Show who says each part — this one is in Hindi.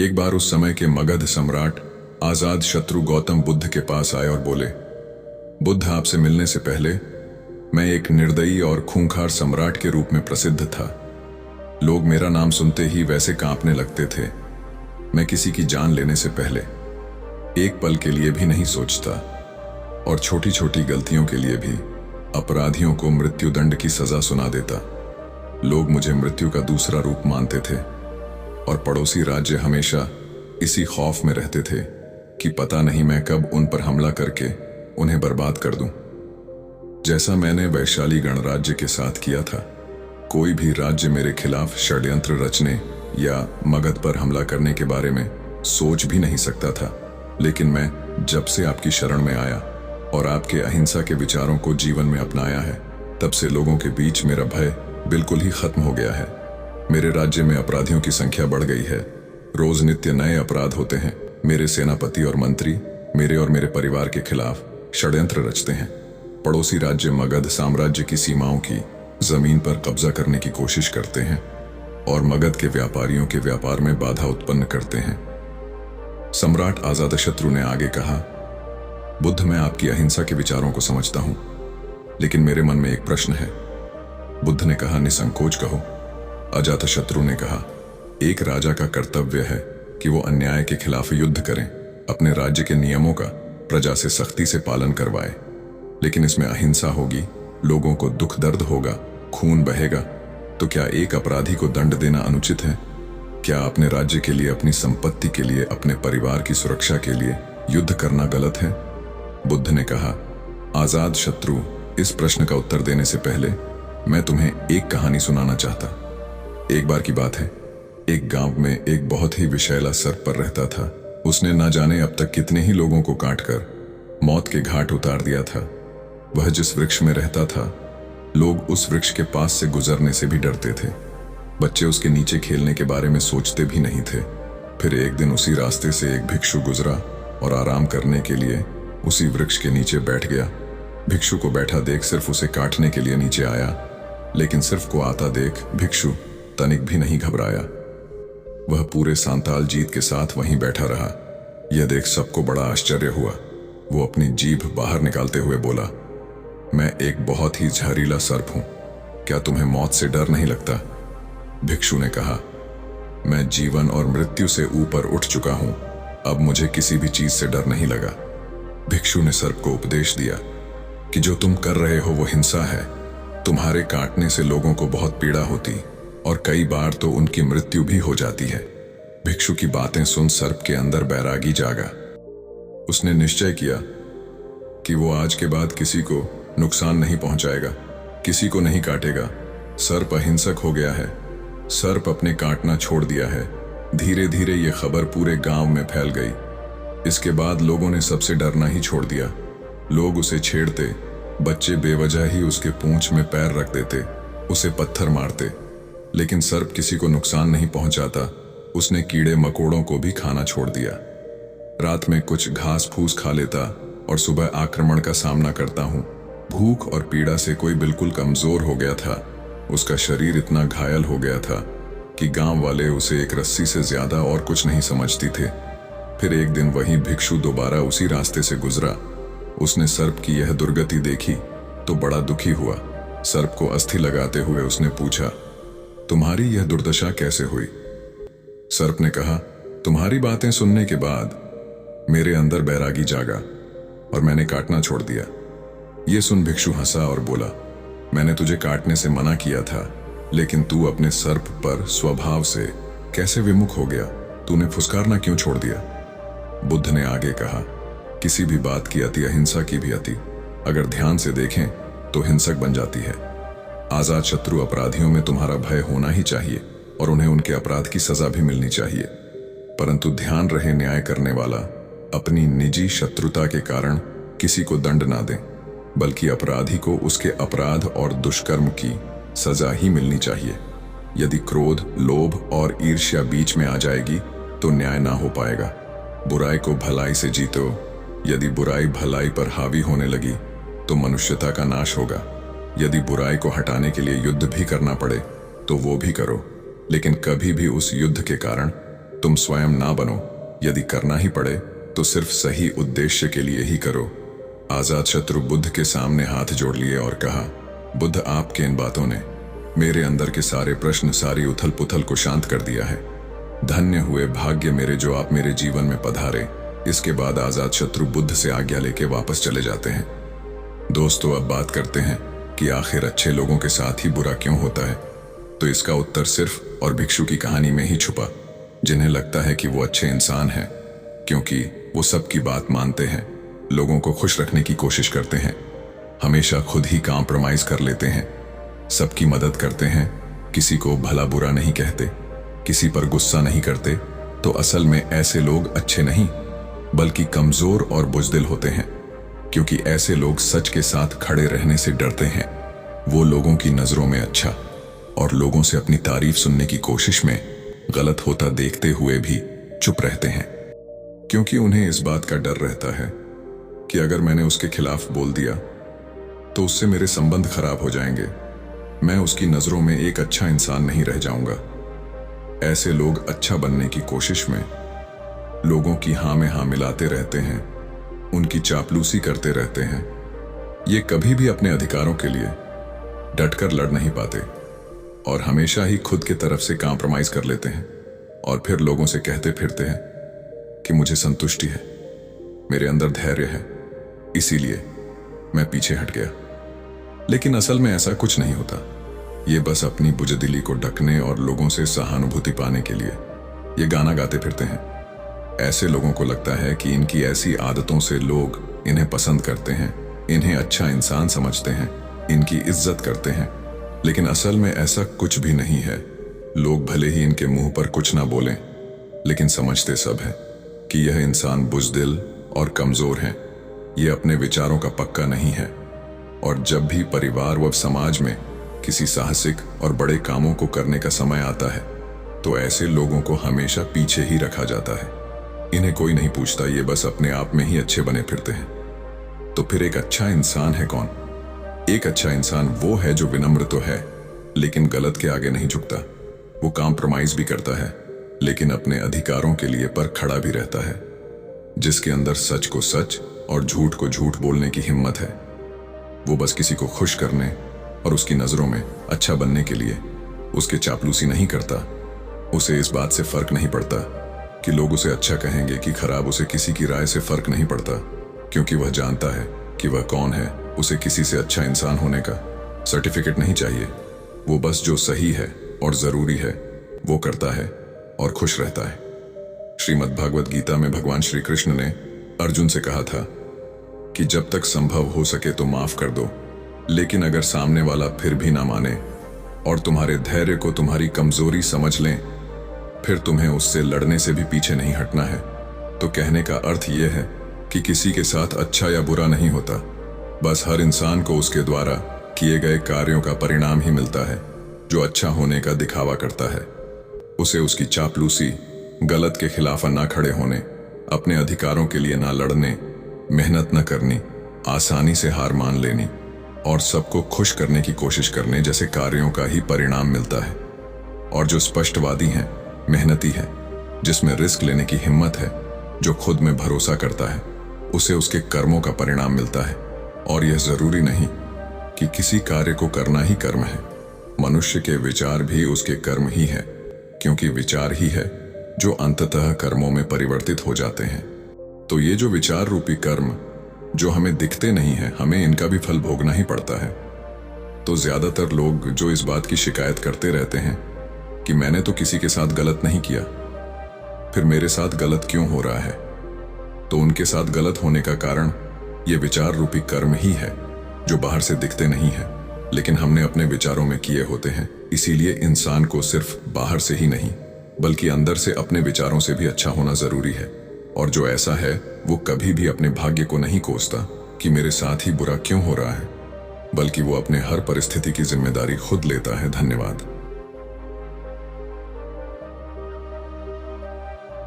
Speaker 1: एक बार उस समय के मगध सम्राट आजाद शत्रु गौतम बुद्ध के पास आए और बोले, बुद्ध, आपसे मिलने से पहले मैं एक निर्दयी और खूंखार सम्राट के रूप में प्रसिद्ध था। लोग मेरा नाम सुनते ही वैसे कांपने लगते थे। मैं किसी की जान लेने से पहले एक पल के लिए भी नहीं सोचता और छोटी छोटी गलतियों के लिए भी अपराधियों को मृत्युदंड की सजा सुना देता। लोग मुझे मृत्यु का दूसरा रूप मानते थे और पड़ोसी राज्य हमेशा इसी खौफ में रहते थे कि पता नहीं मैं कब उन पर हमला करके उन्हें बर्बाद कर दूं। जैसा मैंने वैशाली गणराज्य के साथ किया था, कोई भी राज्य मेरे खिलाफ षड्यंत्र रचने या मगध पर हमला करने के बारे में सोच भी नहीं सकता था। लेकिन मैं जब से आपकी शरण में आया और आपके अहिंसा के विचारों को जीवन में अपनाया है, तब से लोगों के बीच मेरा भय बिल्कुल ही खत्म हो गया है। मेरे राज्य में अपराधियों की संख्या बढ़ गई है। रोज नित्य नए अपराध होते हैं। मेरे सेनापति और मंत्री मेरे और मेरे परिवार के खिलाफ षड्यंत्र रचते हैं। पड़ोसी राज्य मगध साम्राज्य की सीमाओं की जमीन पर कब्जा करने की कोशिश करते हैं और मगध के व्यापारियों के व्यापार में बाधा उत्पन्न करते हैं। सम्राट अजातशत्रु ने आगे कहा, बुद्ध, मैं आपकी अहिंसा के विचारों को समझता हूं, लेकिन मेरे मन में एक प्रश्न है। बुद्ध ने कहा, निसंकोच कहो। अजातशत्रु ने कहा, एक राजा का कर्तव्य है कि वो अन्याय के खिलाफ युद्ध करें, अपने राज्य के नियमों का प्रजा से सख्ती से पालन करवाए। लेकिन इसमें अहिंसा होगी, लोगों को दुख दर्द होगा, खून बहेगा, तो क्या एक अपराधी को दंड देना अनुचित है? क्या अपने राज्य के लिए, अपनी संपत्ति के लिए, अपने परिवार की सुरक्षा के लिए युद्ध करना गलत है? बुद्ध ने कहा, आजाद शत्रु, इस प्रश्न का उत्तर देने से पहले मैं तुम्हें एक कहानी सुनाना चाहता। एक बार की बात है, एक गांव में एक बहुत ही विषैला सर्प पर रहता था। उसने न जाने अब तक कितने ही लोगों को काटकर मौत के घाट उतार दिया था। वह जिस वृक्ष में रहता था, लोग उस वृक्ष के पास से गुजरने से भी डरते थे। बच्चे उसके नीचे खेलने के बारे में सोचते भी नहीं थे। फिर एक दिन उसी रास्ते से एक भिक्षु गुजरा और आराम करने के लिए उसी वृक्ष के नीचे बैठ गया। भिक्षु को बैठा देख सिर्फ उसे काटने के लिए नीचे आया, लेकिन सिर्फ को आता देख भिक्षु तनिक भी नहीं घबराया। वह पूरे सांताल जीत के साथ वहीं बैठा रहा। यह देख सबको बड़ा आश्चर्य हुआ। वो अपनी जीभ बाहर निकालते हुए बोला, मैं एक बहुत ही जहरीला सर्प हूं, क्या तुम्हें मौत से डर नहीं लगता? भिक्षु ने कहा, मैं जीवन और मृत्यु से ऊपर उठ चुका हूं, अब मुझे किसी भी चीज से डर नहीं लगा। भिक्षु ने सर्प को उपदेश दिया कि जो तुम कर रहे हो वो हिंसा है। तुम्हारे काटने से लोगों को बहुत पीड़ा होती और कई बार तो उनकी मृत्यु भी हो जाती है। भिक्षु की बातें सुन सर्प के अंदर बैरागी जागा। उसने निश्चय किया कि वो आज के बाद किसी को नुकसान नहीं पहुंचाएगा, किसी को नहीं काटेगा। सर्प अहिंसक हो गया है। सर्प अपने काटना छोड़ दिया है। धीरे धीरे ये खबर पूरे गांव में फैल गई। इसके बाद लोगों ने सबसे डरना ही छोड़ दिया। लोग उसे छेड़ते, बच्चे बेवजह ही उसके पूंछ में पैर रख देते, उसे पत्थर मारते, लेकिन सर्प किसी को नुकसान नहीं पहुंचाता। उसने कीड़े मकोड़ों को भी खाना छोड़ दिया। रात में कुछ घास फूस खा लेता और सुबह आक्रमण का सामना करता हूं। भूख और पीड़ा से कोई बिल्कुल कमजोर हो गया था। उसका शरीर इतना घायल हो गया था कि गांव वाले उसे एक रस्सी से ज्यादा और कुछ नहीं समझती थे। फिर एक दिन वही भिक्षु दोबारा उसी रास्ते से गुजरा। उसने सर्प की यह दुर्गति देखी तो बड़ा दुखी हुआ। सर्प को अस्थि लगाते हुए उसने पूछा, तुम्हारी यह दुर्दशा कैसे हुई? सर्प ने कहा, तुम्हारी बातें सुनने के बाद मेरे अंदर बैरागी जागा और मैंने काटना छोड़ दिया। ये सुन भिक्षु हंसा और बोला, मैंने तुझे काटने से मना किया था, लेकिन तू अपने सर्प पर स्वभाव से कैसे विमुख हो गया? तूने फुसकारना क्यों छोड़ दिया? बुद्ध ने आगे कहा, किसी भी बात की अति अहिंसा की भी अति अगर ध्यान से देखें तो हिंसक बन जाती है। आजाद शत्रु, अपराधियों में तुम्हारा भय होना ही चाहिए और उन्हें उनके अपराध की सजा भी मिलनी चाहिए, परंतु ध्यान रहे न्याय करने वाला अपनी निजी शत्रुता के कारण किसी को दंड ना दे, बल्कि अपराधी को उसके अपराध और दुष्कर्म की सजा ही मिलनी चाहिए। यदि क्रोध, लोभ और ईर्ष्या बीच में आ जाएगी तो न्याय ना हो पाएगा। बुराई को भलाई से जीतो। यदि बुराई भलाई पर हावी होने लगी तो मनुष्यता का नाश होगा। यदि बुराई को हटाने के लिए युद्ध भी करना पड़े तो वो भी करो, लेकिन कभी भी उस युद्ध के कारण तुम स्वयं ना बनो। यदि करना ही पड़े तो सिर्फ सही उद्देश्य के लिए ही करो। अजातशत्रु बुद्ध के सामने हाथ जोड़ लिए और कहा, बुद्ध, आपके इन बातों ने मेरे अंदर के सारे प्रश्न, सारी उथल पुथल को शांत कर दिया है। धन्य हुए भाग्य मेरे जो आप मेरे जीवन में पधारे। इसके बाद अजातशत्रु बुद्ध से आज्ञा लेके वापस चले जाते हैं। दोस्तों, अब बात करते हैं कि आखिर अच्छे लोगों के साथ ही बुरा क्यों होता है। तो इसका उत्तर सिर्फ और भिक्षु की कहानी में ही छुपा, जिन्हें लगता है कि वो अच्छे इंसान हैं क्योंकि वो सबकी बात मानते हैं, लोगों को खुश रखने की कोशिश करते हैं, हमेशा खुद ही कॉम्प्रोमाइज कर लेते हैं, सबकी मदद करते हैं, किसी को भला बुरा नहीं कहते, किसी पर गुस्सा नहीं करते। तो असल में ऐसे लोग अच्छे नहीं बल्कि कमजोर और बुज़दिल होते हैं, क्योंकि ऐसे लोग सच के साथ खड़े रहने से डरते हैं। वो लोगों की नजरों में अच्छा और लोगों से अपनी तारीफ सुनने की कोशिश में गलत होता देखते हुए भी चुप रहते हैं, क्योंकि उन्हें इस बात का डर रहता है कि अगर मैंने उसके खिलाफ बोल दिया तो उससे मेरे संबंध खराब हो जाएंगे, मैं उसकी नजरों में एक अच्छा इंसान नहीं रह जाऊंगा। ऐसे लोग अच्छा बनने की कोशिश में लोगों की हाँ में हाँ मिलाते रहते हैं, उनकी चापलूसी करते रहते हैं। ये कभी भी अपने अधिकारों के लिए डटकर लड़ नहीं पाते और हमेशा ही खुद की तरफ से कॉम्प्रोमाइज कर लेते हैं और फिर लोगों से कहते फिरते हैं कि मुझे संतुष्टि है, मेरे अंदर धैर्य है, इसीलिए मैं पीछे हट गया। लेकिन असल में ऐसा कुछ नहीं होता। ये बस अपनी बुजदिली को ढकने और लोगों से सहानुभूति पाने के लिए ये गाना गाते फिरते हैं। ऐसे लोगों को लगता है कि इनकी ऐसी आदतों से लोग इन्हें पसंद करते हैं, इन्हें अच्छा इंसान समझते हैं, इनकी इज्जत करते हैं। लेकिन असल में ऐसा कुछ भी नहीं है। लोग भले ही इनके मुंह पर कुछ ना बोलें, लेकिन समझते सब है कि यह इंसान बुज़दिल और कमजोर है। ये अपने विचारों का पक्का नहीं है और जब भी परिवार व समाज में किसी साहसिक और बड़े कामों को करने का समय आता है तो ऐसे लोगों को हमेशा पीछे ही रखा जाता है। इन्हें कोई नहीं पूछता, ये बस अपने आप में ही अच्छे बने फिरते हैं। तो फिर एक अच्छा इंसान है कौन? एक अच्छा इंसान वो है जो विनम्र तो है लेकिन गलत के आगे नहीं झुकता। वो कॉम्प्रोमाइज भी करता है लेकिन अपने अधिकारों के लिए पर खड़ा भी रहता है, जिसके अंदर सच को सच और झूठ को झूठ बोलने की हिम्मत है। वो बस किसी को खुश करने और उसकी नजरों में अच्छा बनने के लिए उसके चापलूसी नहीं करता। उसे इस बात से फर्क नहीं पड़ता कि लोग उसे अच्छा कहेंगे कि खराब, उसे किसी की राय से फर्क नहीं पड़ता, क्योंकि वह जानता है कि वह कौन है। उसे किसी से अच्छा इंसान होने का सर्टिफिकेट नहीं चाहिए। वो बस जो सही है और जरूरी है वो करता है और खुश रहता है। श्रीमद् भागवत गीता में भगवान श्री कृष्ण ने अर्जुन से कहा था कि जब तक संभव हो सके तो माफ कर दो, लेकिन अगर सामने वाला फिर भी ना माने और तुम्हारे धैर्य को तुम्हारी कमजोरी समझ लें, फिर तुम्हें उससे लड़ने से भी पीछे नहीं हटना है। तो कहने का अर्थ यह है कि किसी के साथ अच्छा या बुरा नहीं होता, बस हर इंसान को उसके द्वारा किए गए कार्यों का परिणाम ही मिलता है। जो अच्छा होने का दिखावा करता है उसे उसकी चापलूसी, गलत के खिलाफ ना खड़े होने, अपने अधिकारों के लिए ना लड़ने, मेहनत न करनी, आसानी से हार मान लेनी और सबको खुश करने की कोशिश करने जैसे कार्यों का ही परिणाम मिलता है। और जो स्पष्टवादी हैं, मेहनती है, जिसमें रिस्क लेने की हिम्मत है, जो खुद में भरोसा करता है, उसे उसके कर्मों का परिणाम मिलता है। और यह जरूरी नहीं कि किसी कार्य को करना ही कर्म है। मनुष्य के विचार भी उसके कर्म ही है, क्योंकि विचार ही है जो अंततः कर्मों में परिवर्तित हो जाते हैं। तो ये जो विचार रूपी कर्म जो हमें दिखते नहीं है, हमें इनका भी फल भोगना ही पड़ता है। तो ज्यादातर लोग जो इस बात की शिकायत करते रहते हैं कि मैंने तो किसी के साथ गलत नहीं किया, फिर मेरे साथ गलत क्यों हो रहा है, तो उनके साथ गलत होने का कारण ये विचार रूपी कर्म ही है जो बाहर से दिखते नहीं है, लेकिन हमने अपने विचारों में किए होते हैं। इसीलिए इंसान को सिर्फ बाहर से ही नहीं बल्कि अंदर से अपने विचारों से भी अच्छा होना जरूरी है। और जो ऐसा है वो कभी भी अपने भाग्य को नहीं कोसता कि मेरे साथ ही बुरा क्यों हो रहा है, बल्कि वो अपने हर परिस्थिति की जिम्मेदारी खुद लेता है। धन्यवाद।